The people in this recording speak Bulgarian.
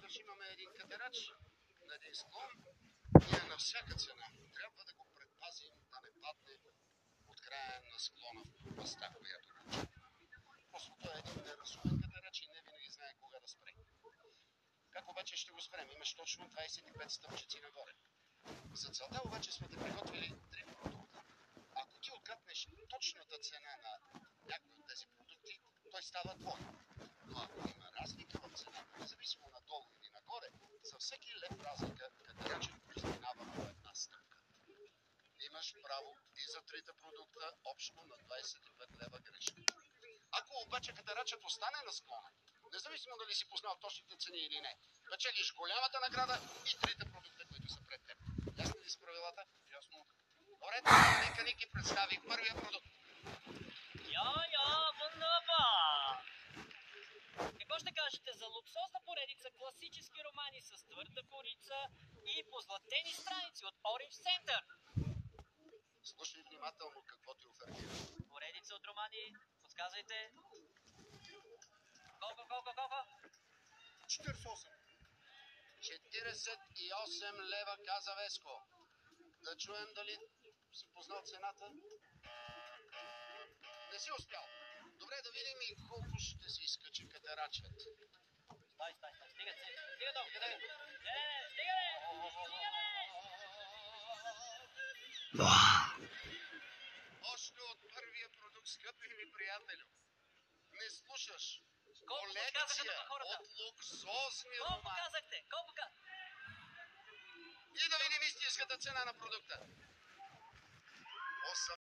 виждаш, имаме един катерач на един склон. Ние на всяка цена трябва да го предпазим да не падне от края на склона в пропастта, която го учи. Просто той е един неразумен катерач и не винаги знае кога да спре. Как обаче ще го спрем? Имаш точно 25 стъпчици нагоре. За целта обаче сме те приготвили 3 продукта. Ако ти отгаднеш точната цена на някой от тези продукти, той става твой. Но ако има разлика в цената, независимо надолу или нагоре, за всеки лев разлика катерачът разминава по една стъпка. Имаш право и за трите продукта общо на 25 лева грешка. Ако обаче катерачът остане на склона, независимо дали си познал точните цени или не, печелиш голямата награда и трите продукта, които са пред теб. Ясни ли са правилата? Ясно. Добре, нека Ники представи първия продукт. Wunderbar! Какво ще кажете за луксозна поредица класически романи с твърда корица и позлатени страници от Orange Center? Слушай внимателно какво ти оферира. Поредица от романи, подсказвайте. Колко? 48. 48 лева, каза Веско. Да чуем дали си познал цената. Не си успял. Добре, да видим и колко ще си изкачи катерачът. Стай. Стига долу, къде? Стига! Още от първия продукт, скъпи ми приятелю. Не слушаш. Колко Колекция на хората? от луксозни Колко романи. казахте? И да видим истинската цена на продукта.